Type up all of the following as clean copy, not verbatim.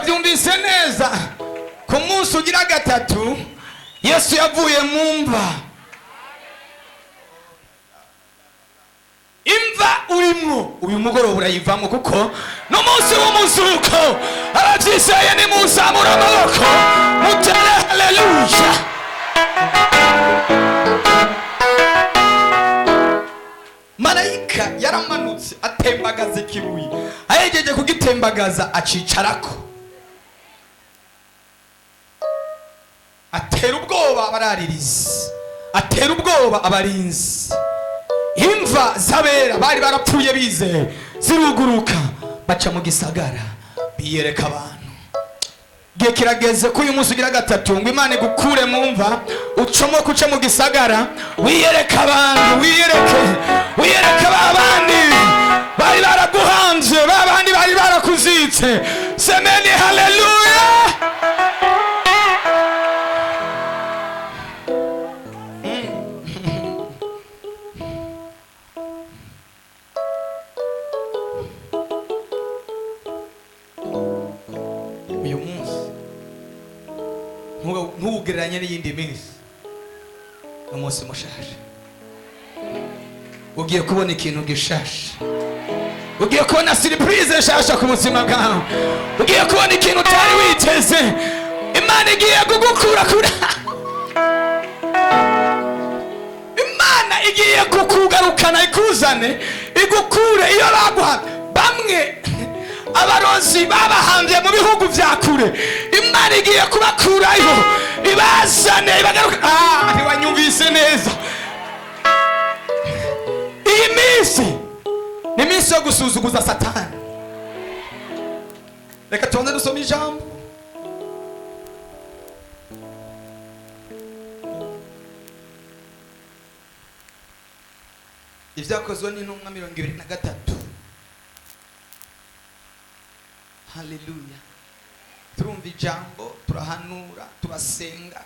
mwabyumvise neza ku munsi ugira gatatu Yesu yavuye mu mva. Imva urimo uyu mugoroba urayivamo kuko no munsi w'umuzuko arabyiseye ni muzamura amaboko mutere haleluya. Marayika yaramanutse atembagaza ikibuye, ayegeje kugitembagaza acicarako, atera ubwoba abararirizi, atera ubwoba abarinzi. Imva zabera bari barapfuye bizeye ziruguruka baca mu gisagara biyereka abantu. Gihe kirageze ko uyu munsi ugira gatatu ngo Imana igukure mu mva ucomoke uce mu gisagara wiyereka abantu, wiyereke babandi bari baraguhanze, babandi bari barakuzitse. Semeni haleluya. Uyu munsi ntugereranye n'iyindi minsi, umunsi mushasha. Ugiye kubona ikintu gishasha, ugiye kubona surprise nshasha ku buzima bwawe, ugiye kubona ikintu utari witeze. Imana igiye kugukura kure, Imana igiye kukugarukana ikuzane igukure iyo baguha. Bamwe abarozi babahambye mu bihugu bya kure, Imana igiye kubakurayo ibazane ibagaruka. Ntiwanyumvise neza. Iyi minsi ni minsi yo gusuzuguza Satani. Reka tubanze dusome ijambo. Ibyakozwe n'intumwa 23. Haleluya. Turumva ijambo, turahanura, turasenga,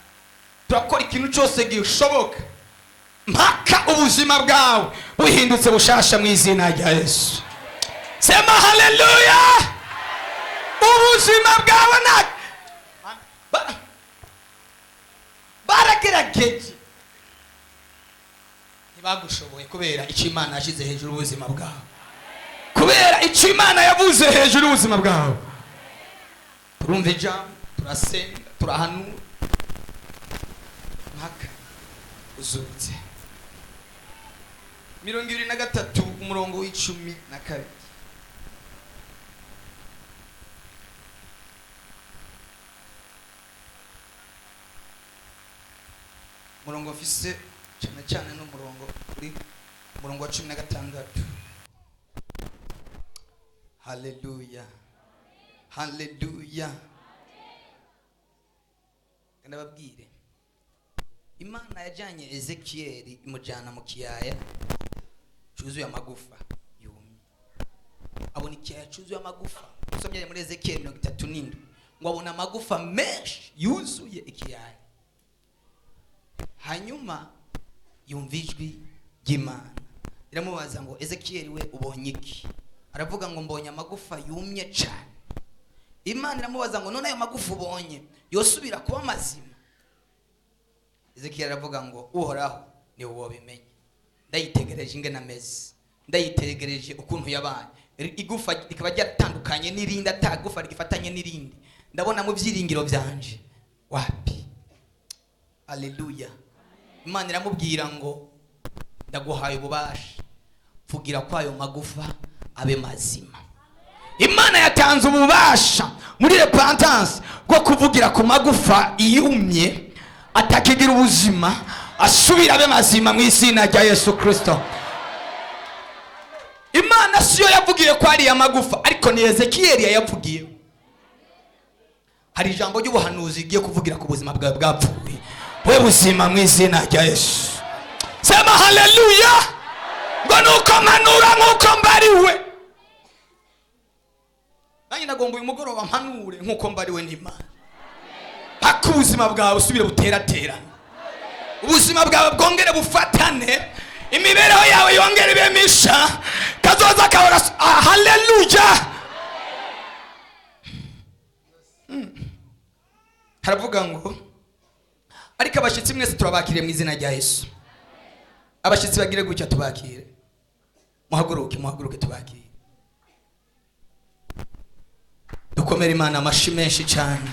turakora ikintu cyose gishoboka mpaka ubuzima bwawe buhindutse bushasha mu izina rya Yesu. Sema haleluya. Ubuzima bwawe baragerageje ntibagushoboye kubera icyo Imana yashyize hejuru ubuzima bwawe, kubera icyo Imana yavuze hejuru ubuzima bwawe. Turumva ijambo, turasenga, turahanura mpaka uzutse. 23 umurongo w'12. Umurongo ofise cyane n'umurongo kuri umurongo wa 16. Haleluya. Haleluya. Ndababwire, Imana yajyanye Ezekiyeli imujyana mu kiyaya cyuzuye amagufa yumye. Abona ikiyaya cyuzuye amagufa. Usomye muri Ezekiyeli 37 ngo abona amagufa menshi yuzuye ikiyaya. Hanyuma yumva ijwi ry'Imana iramubaza ngo Ezekiyeli we ubonye iki? Aravuga ngo mbonye amagufa yumye cyane. Imana iramubaza ngo none ayo magufa ubonye yosubira kuba mazima? Ezekiyeli aravuga ngo uhoraho ni wowe wabimenye. Ndayitegereje ingena meze, ndayitegereje ukuntu yabaye. Igufa rikaba ryatandukanye n'irindi, atagufa rigifatanye n'irindi. Ndabona mu byiringiro byanje wapi. Haleluya. Imana iramubwira ngo ndaguhaye ububasha, vugira kwayo magufa abe mazima. Imana yatanze ububasha muri repentance bwo kuvugira ku magufa iyumye atakigira ubuzima asubira abe mazima mu izina rya Yesu Kristo. Imana siyo yavugiye ko ari amagufa, ariko ni Ezekiyeli yayavugiye. Hari ijambo ry'ubuhanuzi igiye kuvugira ku buzima bwawe bwapfuye, we buzima mu izina rya Yesu. Sema haleluya. Ngo nuko manura nkuko mbariwe. Nanjye nagomba uyu mugoroba mpanure nkuko mbariwe n'Imana. Paka ubuzima bwawe usubire buteraterana, ubuzima bwawe bwongere bufatane, imibereho yawe yongere ibe misha, kazoza kahora. Haleluya. haravuga ngo ariko abashitsi mwese turabakiriye mu izina rya Yesu. Abashitsi bagire gutya tubakire. Muhaguruke tubakire. Dukomere Imana amashi menshi cyane.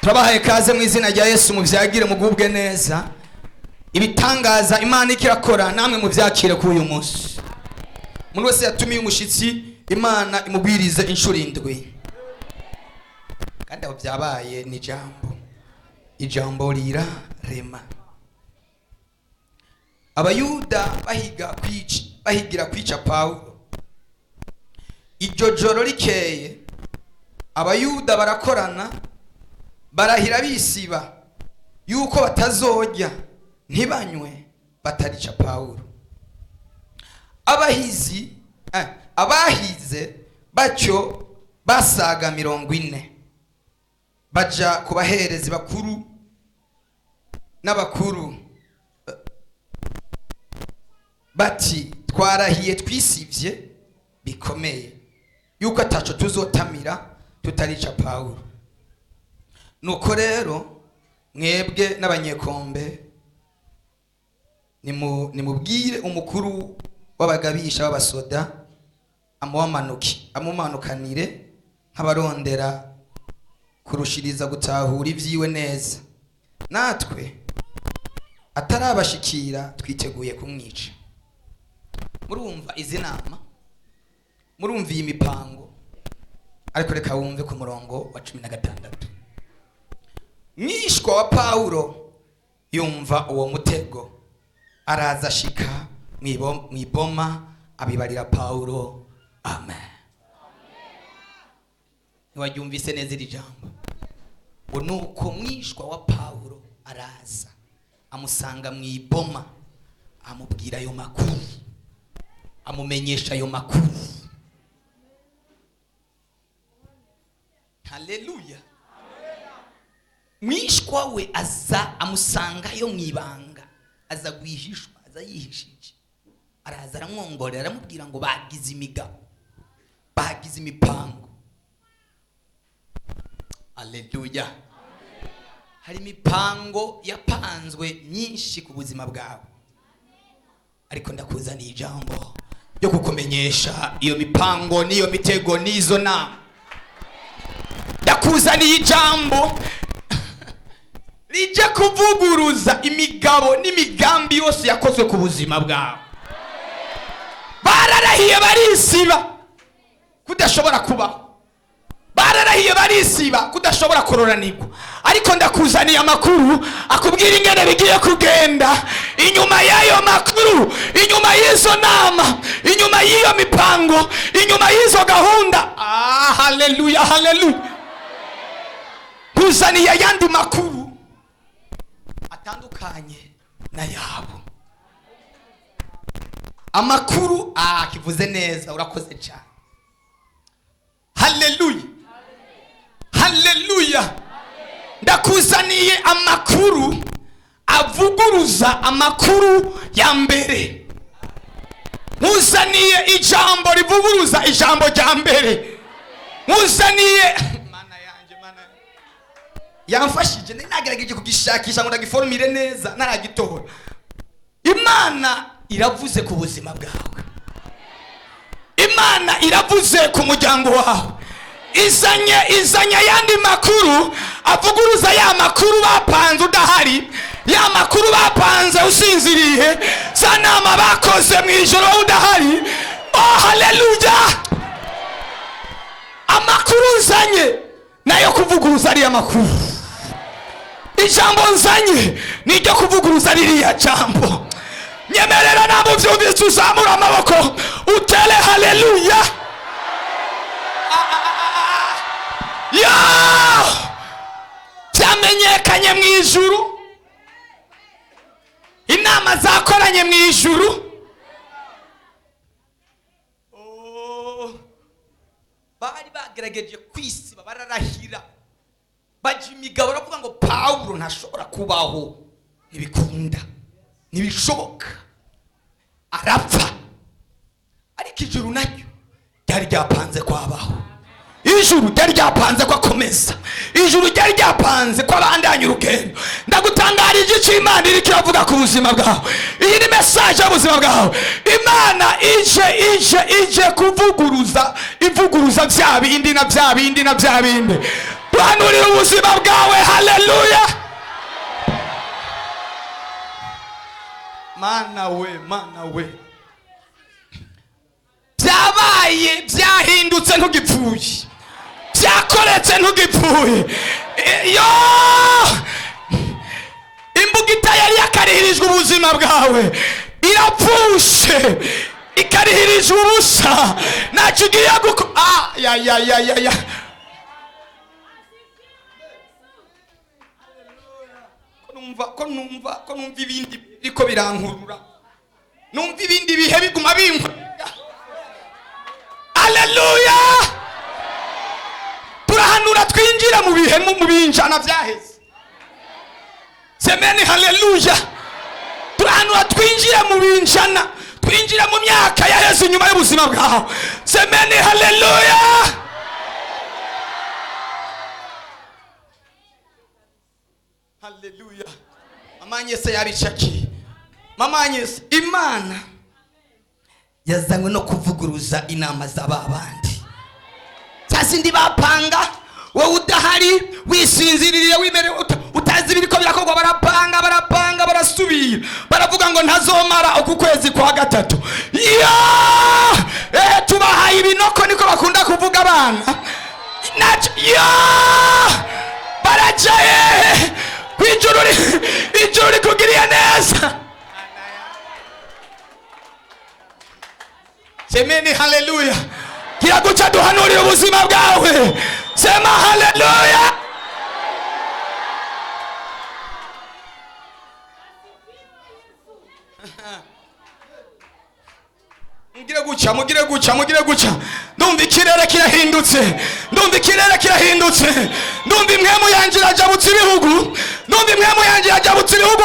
Turabahaye kaze mu izina rya Yesu, muvyagire mugubwe neza. Ibitangaza Imana ikirakora namwe muvyakire ku uyu munsi. Umuntu wese yatumiye umushitsi Imana imubwirize inshuro 7. Kandi aho byabaye ni ijambo rirarema. Abayuda bahigira kwica Paulo. Iryo joro rikeye abayuda barakorana barahira bisiba yuko batazojya ntibanywe batarica Paulo. Abahize bacyo basaga 40 baja kubaherezi bakuru n'abakuru bati twarahiye twisivye bikomeye yuko ataco tuzotamira tutarica Paulo. Nuko rero mwebwe n'abanyekombe nimubwire umukuru w'abagabisha w'abasoda amumanukanire nk'abarondera kurushiriza gutahura ivyiwe neza, natwe atarabashikira twiteguye kumwica. Murumva izi nama, murumva iyi mipango, ariko reka wumve ku murongo wa 16. Mwishwa wa Paulo yumva uwo mutego, araza shika mwiboma abibarira Paulo. Amen. Niwaryumvise neza iri jambo. Nuko mwishwa wa Paulo araza amusanga mwiboma, amubwira ayo makuru, amumenyesha ayo makuru. Haleluya. Mwishwa we aza amusanga yo mwibanga, aza gwihishwa, aza yihishije. Araza aramwongorera aramubwira ngo bagize imigabo, bagize imipango. Haleluya. Hari imipango yapanzwe myinshi ku buzima bwawe, ariko ndakuzaniye ijambo yo kukumenyesha iyo mipango niyo mitego nizo nama. Ndakuzaniye ijambo rije kuvuguruza imigabo n'imigambi yose yakozwe ku buzima bwawe. Bararahiye barisiba kudashobora kubaho, bararahiye barisiba kudashobora kuroranirwa, ariko ndakuzaniye amakuru akubwira ingene bigiye kugenda. Inyuma y'ayo makuru, inyuma y'izo nama, inyuma y'iyo mipango, inyuma y'izo gahunda, haleluya, haleluya, kuzaniye yandi makuru atandukanye na yabo. Amakuru kivuze neza, urakoze cyane. Haleluya, haleluya. Ndakuzaniye amakuru avuguruza amakuru ya mbere. Muzaniye ijambo rivuguruza ijambo rya mbere. Muzaniye mana yanje, mana yamfashije nagerageje kugishakisha ngo ndagiformire neza naragitora. Imana iravuze ku buzima bwawe, Imana iravuze ku muryango wawe. Izanya yandi makuru avuguruza ya makuru bapanze udahari, ya makuru bapanze usinziriye, za nama bakoze mu ijoro udahari. Haleluya. Amakuru nzanye nayo kuvuguruza ari amakuru. Ijambo nzanye ni ryo kuvuguruza ririya jambo. Nyemerera nabo vyumvise uzamura amaboko utele haleluya. Byamenyekanye mu ijuru, inama zakoranye mu ijuru. Bari bagerageje kwisiba, bararahira, baje imigabo baravuga ngo Paulo ntashobora kubaho, ntibikunda, ntibishoboka, arapfa. Ariko ijuru naryo ryari ryapanze kwabaho, ijuru ryari ryapanze ko akomeza, ijuru ijuru ryari ryapanze ko abandanya urugendo. Ndagutangarije icyo Imana iri kiravuga ku buzima bwawe. Iyi ni message y'ubuzima bwawe. Imana ije kuvuguruza, ivuguruza bya bindi na bya bindi na bya bindi. Duhanurira ubuzima bwawe. Haleluya. Mana we byabaye byahindutse ntugipfuye, byakoretse ntugipfuye. Yo imbugita yari yakarihirijwe ubuzima bwawe irapfushe, ikarihirijwe ubusa, ntacyo ugiye ya ko numva ibindi biriko birankurura, numva ibindi bihe biguma binkurura. Haleluya. Turahanura twinjira mu bihe mu binjana byaheze. Semeni haleluya. Turahanura twinjira mu binjana, twinjira mu myaka yaheze inyuma y'ubuzima bwawe. Semeni haleluya. Haleluya. Mamanyese yabicaki. Mamanyese Imana yazanywe no kuvuguruza inama z'ababandi. Sasindi bapanga wowe udahari wisinziririye wimere utazi ibiriko birakorwa. Barapanga barasubira baravuga ngo ntazomara uku kwezi kwa gatatu. Tubahaye ibinoko niko bakunda kuvuga abana. Baracaye ijuru rikugiriye neza. Semeni haleluya. Kiraguca duhanurira ubuzima bwawe. Sema haleluya. Mugire guca. Ndumva ikirere kirahindutse. Ndumva imwemu yanje irajabutse ibihugu.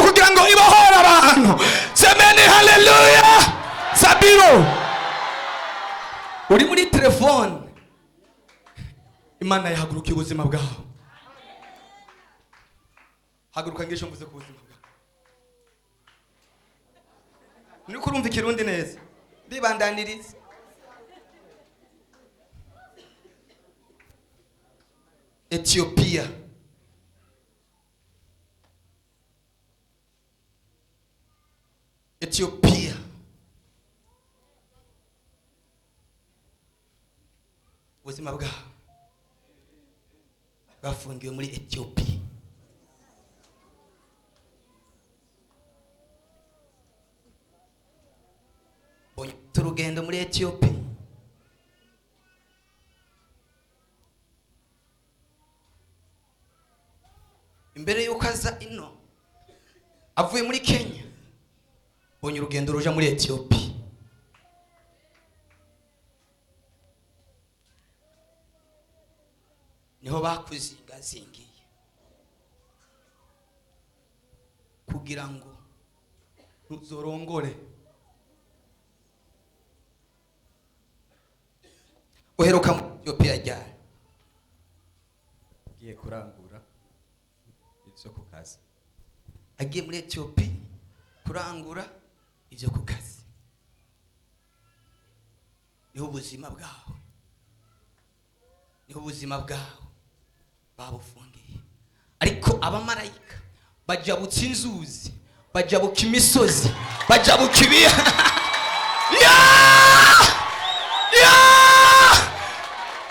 Kugira ngo ibohore abantu. Semeni haleluya. Sabiro. Uri muri telefone. Imana yahaguruka ubuzima bwawe. Haguruka ngisho mvuze ku buzima bwawe. Niko urumva ikirundi neza. Bibandaniriza. Ethiopia. Ubuzima bwawe bwafungiwe muri Ethiopia. Turugendo muri Ethiopia. Imbere yuko aza ino avuye muri Kenya, bonye urugendo ruja muri Ethiopia. Niho bakuzingazingiye kugira ngo ntuzorongore. Uheruka mu Ethiopia ryari? Agiye kurangura ibyo ku kazi. Agiye muri Ethiopia kurangura ibyo ku kazi. Niho ubuzima bwawe babufungiye. Ariko abamarayika bajabutse inzuzi, bajabuka imisozi, bajabuka ibiya.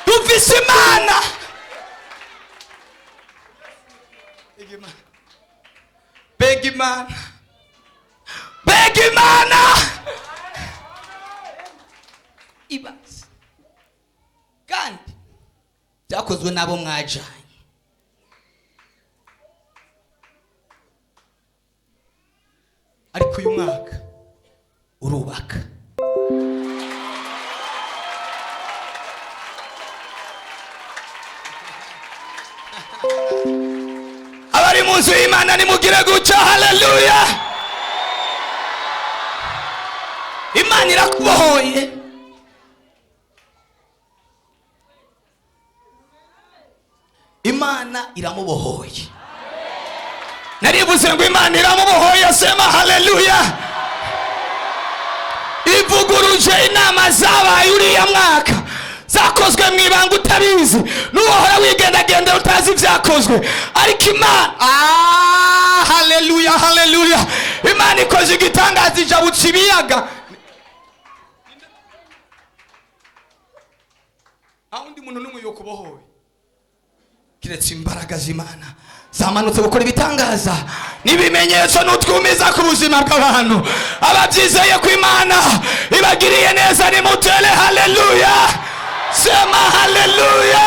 Dufise Imana. Bega Imana. Ibaze. Kandi byakozwe nabo mwajanye. Ariko uyu mwaka urubaka. Abari mu nzu y'Imana nimugire guca. Haleluya. Imana irakubohoye. imana iramubohoye. Narivuze ngo imana iramubohoye, sema haleluya. Ivuguruje inama zabaye uriya mwaka, zakozwe mu ibanga utabizi, n'uhora wigendagenda utazi ibyakozwe, ariko imana haleluya haleluya, imana ikoze igitangaza ijabutse ibiyaga. aho undi muntu n'umwe yo kubohowe kiretse imbaraga z'Imana zamanutse gukora ibitangaza n'ibimenyetso n'utwumiza ku buzima bw'abantu. Ababyizeye ko Imana ibagiriye neza nimutere haleluya, sema haleluya.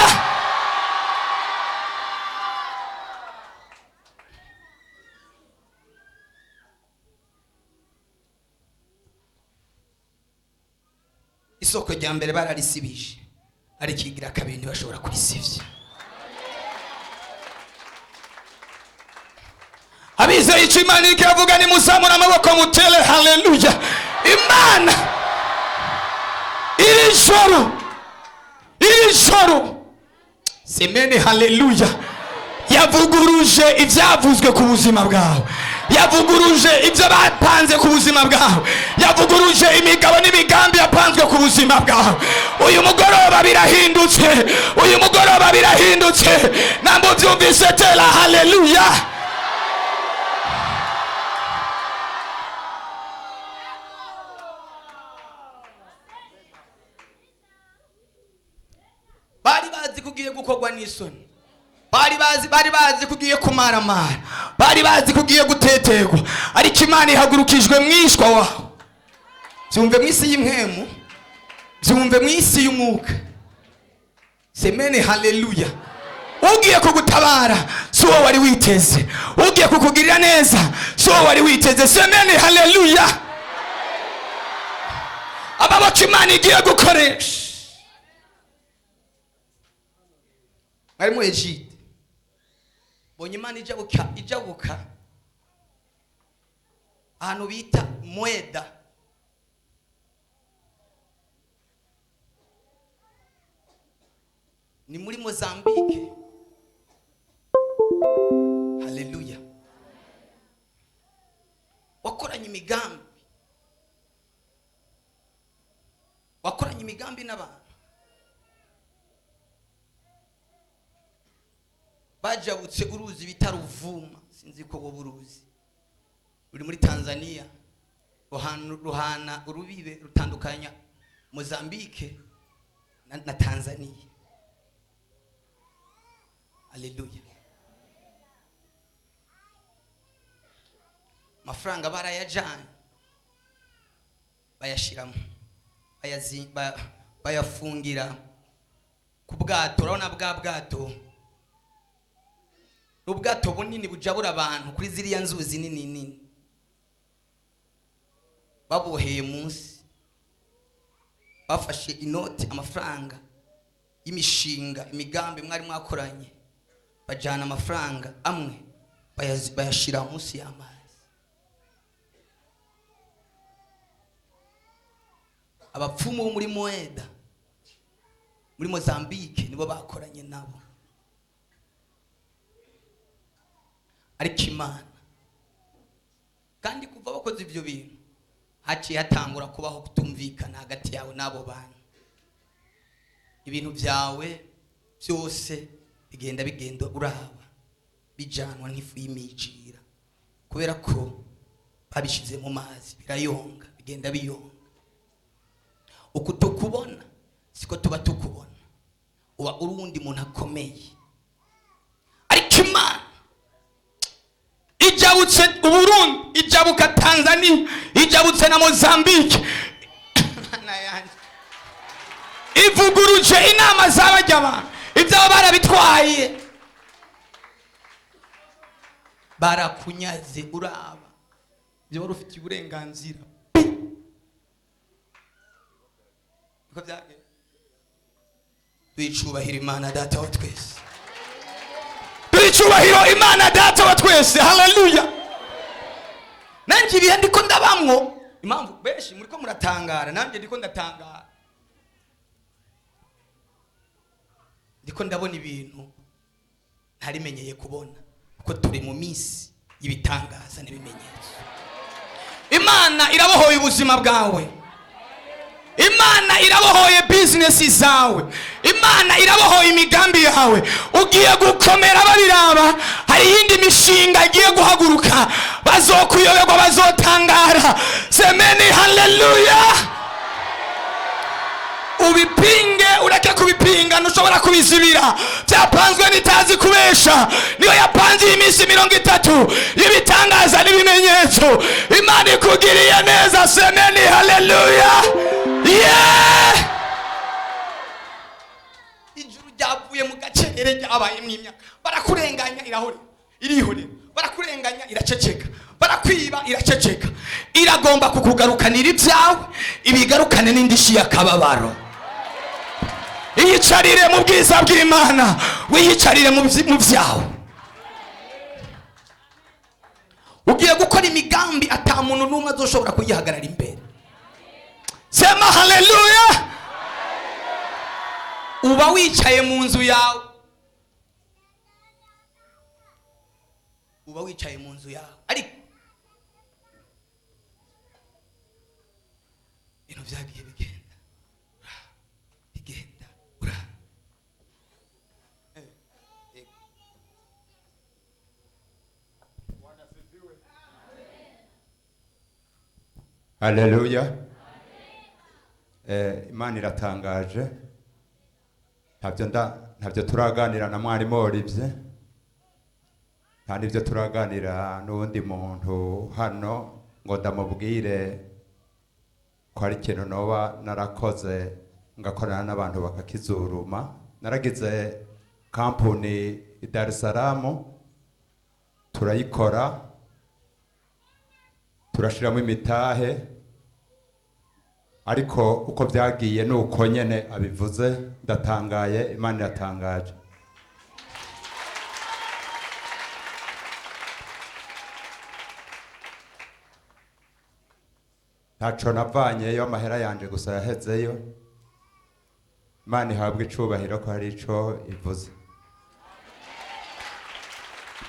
Isoko rya mbere bararisibije, ariko igira kabiri ntibashobora kurisivya. Abizeye icyo Imana ikavuga nimuzamura amaboko mutere haleluya. Imana iri joro semene haleluya yavuguruje ibyavuzwe ku buzima bwawe, yavuguruje ibyo bapanze ku buzima bwawe, yavuguruje imigabo n'imigambi yapanzwe ku buzima bwawe. Uyu mugoroba birahindutse, uyu mugoroba birahindutse. Nambo byumvise tera haleluya. Bari bazi kugiye gukorwa n'isoni, bari bazi kugiye kumaramara, bari bazi kugiye guteterwa, ariko Imana ihagurukijwe mwishwa wawe. Byumve mwisi y'impwemu, byumve mwisi y'umwuka, semene haleluya. Ugiye kugutabara si wowe wari witeze, ugiye kukugirira neza si wowe wari witeze, semene haleluya. Ababoko Imana igiye gukoresha bari mu Egypte, bonye Imana ijabuka ahantu bita Mweda. Ni muri Mozambique. Haleluya. Wakoranye imigambi n'abantu, bajabutse uruzi bita Ruvuma, sinzi ko wowe uruzi, ruri muri Tanzania, ruhana urubibe rutandukanya Mozambique na Tanzania. Haleluya. Mafaranga barayajanye bayashiramo, bayafungira ku bwato. Urabona bwa bwato, n'ubwato bunini bujabura abantu kuri ziriya nzuzi nini, baboheye munsi, bafashe inoti, amafaranga y'imishinga, imigambi mwari mwakoranye, bajana amafaranga amwe bayashira munsi y'amazi. Abapfumu muri Mweda muri Mozambique nibo bakoranye nabo, ariko Imana kandi kuva bakoze ibyo bintu haciye hatangura kubaho kutumvikana hagati yawe n'abo bantu. Ibintu byawe byose bigenda uraba bijanwa nk'ifu y'imijira, kubera ko babishize mu mazi birayonga, bigenda biyonga. Uko tukubona siko tuba tukubona, uba urundi muntu akomeye. Ariko Imana ijabutse Uburundi, ijabuka Tanzania, ijabutse na Mozambique, ivuguruje inama z'abajya abantu, ibyo barabitwaye, barakunyaze uraba, byo wari ufite uburenganzira. Twicubahira Imana Data wa twese, twicubahira Imana Data wa twese. Haleluya. Nanjye ibihe ndiko ndabamwo, impamvu benshi muri ko muratangara, nanjye ndiko ndatangara, ndiko ndabona ibintu ntarimenyeye kubona, kuko turi mu minsi y'ibitangaza n'ibimenyetso. Imana irabohoye ubuzima bwawe, Imana irabohoye business zawe, Imana irabohoye imigambi yawe. Ugiye gukomera babiraba, hari yindi mishinga igiye guhaguruka, bazokuyoberwa, bazotangara. Semeni haleluya. Ubipinge, ureke kubipinga, ntushobora kubizibira. Byapanzwe nitazi kubesha, niyo yapanze iminsi 30 y'ibitangaza n'ibimenyetso. Imana ikugiriye neza. Semeni haleluya. Yeah! Ijuru ryavuye mu gacerere ryabaye mw'imyaka. Barakurenganya irihorera, barakurenganya iraceceka, barakwiba iraceceka. Iragomba kukugarukanira ibyawe, ibigarukane n'indishi y'akababaro. Iyicarire mu bwiza bw'Imana, wiyicarire mu byawe. Ugiye gukora imigambi ata muntu n'umwe azoshobora kuyihagarara imbere. Sema haleluya. Uba wicaye mu nzu yawe, uba wicaye mu nzu yawe, ariko ibintu byagiye bigenda ura. Haleluya. Imana iratangaje. Ntabyo turaganira na mwarimu Olivier, nta n'ibyo turaganira n'undi muntu hano ngo ndamubwire ko ari ikintu noba narakoze ngakorana n'abantu bakakizuruma. Naragize kampuni i Dar es Salaam, turayikora, turashiramo imitahe, ariko uko byagiye nuko nyene abivuze. Ndatangaye, Imana iratangaje. Ntaco navanyeyo, amahera yanje gusa yahezeyo. Imana ihabwe icubahiro ko hari ico ivuze.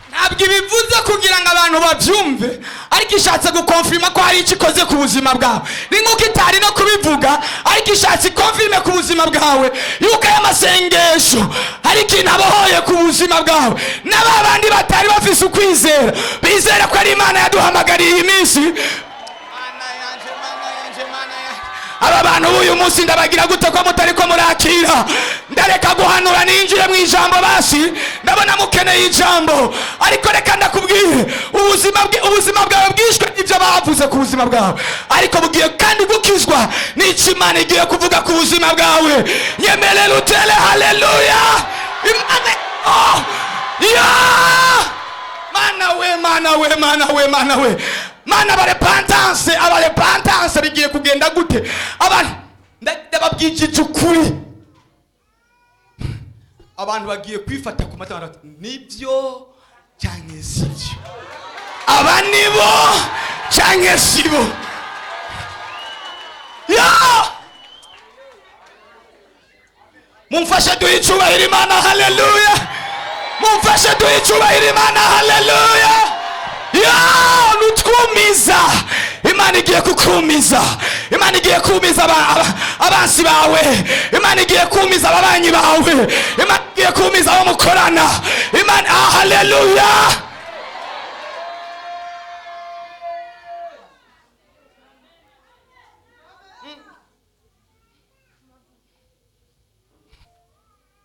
Ntabwo ibivuze kugira ngo abantu babyumve, ariko ishatse gukonfirma ko hari icyo ikoze ku buzima bwawe. Ni nk'uko itari no kubivuga, ariko ishatse konfirme ku buzima bwawe yuko aya masengesho hari ikintu abohoye ku buzima bwawe. N'abandi batari bafise ukwizera, bizera ko ari Imana yaduhamagariye iyi minsi. Aba bantu b'uyu munsi ndabagira gute ko mutari ko murakira? Ndareka guhanura ninjire mu ijambo basi, ndabona mukeneye ijambo, ariko reka ndakubwire ubuzima bwawe bwishwe n'ibyo bavuze ku buzima bwawe, ariko bugiye kandi gukizwa n'icyo Imana igiye kuvuga ku buzima bwawe. Nyemerera utere haleluya. Imana Mana we. Mana abarepentance bigiye kugenda gute? Abantu ndababwije ukuri, abantu bagiye kwifata ku matama nibyo cyangwa sibyo, aba nibo cyangwa sibo. Mumfashe duhe icubahiro Imana. Haleluya. Mumfashe duhe icubahiro Imana. Haleluya. Utwumiza. Imana igiye kukumiza. Imana igiye kumiza abansi bawe. Imana igiye kumiza ababanyi bawe. Imana igiye kumiza abo mukorana. Imana haleluya.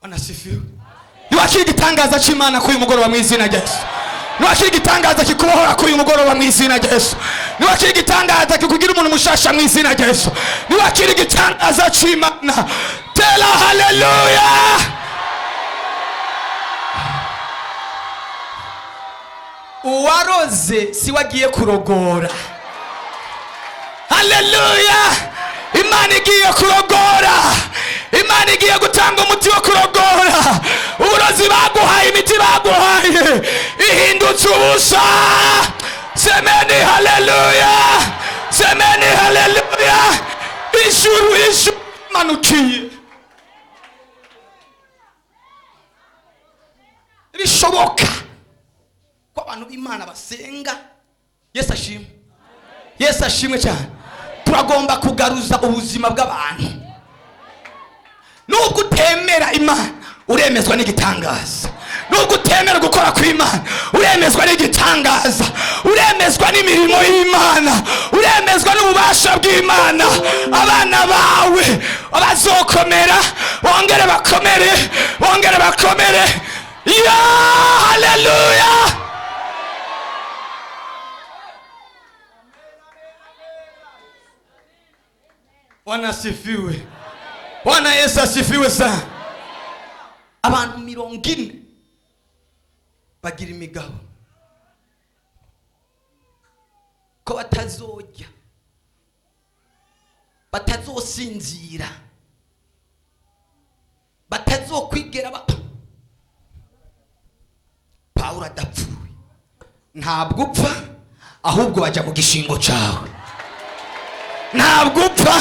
Wanasifiwe. Niwakira igitangaza cy'Imana kuri uyu mugoroba mu izina rya Yesu. Niwakira igitangaza kikubohora kuri uyu mugoroba mu izina rya Yesu. Niwakira igitangaza kikugira umuntu mushasha mu izina rya Yesu. Niwakira igitangaza cy'Imana. Tela haleluya. Uwaroze si wagiye kurogora. Haleluya. Imana igiye kurogora. Imana igiye gutanga umuti wo kurogora. Uburozi baguhaye, imiti baguhaye ihindutse ubusa. Semeni haleluya. Semeni haleluya. Ijuru manukiye. Risho ntibishoboka ko abantu b'Imana basenga. Yesu ashimwe, Yesu ashimwe cyane. Turagomba kugaruza ubuzima bw'abantu. Nubwo utemera Imana uremezwa n'igitangaza. Nubwo utemera gukora kw'Imana uremezwa n'igitangaza. Uremezwa n'imirimo y'Imana, uremezwa n'ububasha bw'Imana. Abana bawe bazokomera, bongere bakomere, bongere bakomere. Ya haleluya. Bwana asifiwe. Bwana Yesu asifiwe sana. Abantu 40 bagira imigabo ko batazojya, batazosinzira, batazokwigera Pawulo adapfuye. Ntabwo upfa, ahubwo bajya mu gishingo cyawe. Ntabwo upfa,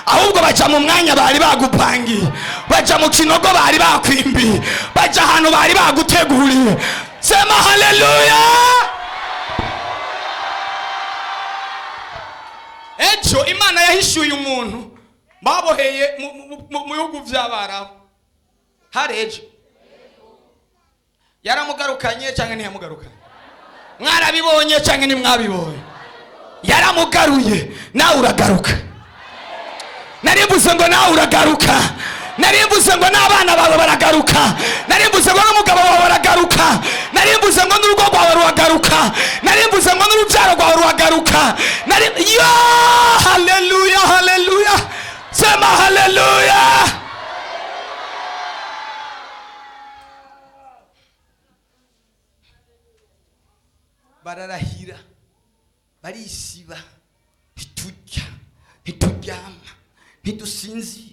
ahubwo bajya mu mwanya bari bagupangiye, bajya mu kinogo bari bakwimbiye, bajya ahantu bari baguteguriye. Sema haleluya. Ejo Imana yahishuye umuntu baboheye mu bihugu by'Abarabu. Hari ejo yaramugarukanye cyangwa ntiyamugarukanye? Mwarabibonye cyangwa ntimwabibonye? Yaramugaruye, nawe uragaruka. Narimbuze ngo nawe uragaruka. Narimbuze ngo n'abana bawe baragaruka. Narimbuze ngo n'umugabo wawe baragaruka. Narimbuze ngo n'urugo rwawe ruragaruka. Narimbuze ngo n'urubyaro rwawe ruragaruka. Yo haleluya, haleluya. Sema haleluya. Bararahira, barisiba, ntitujya, ntituryama, ntitusinzira.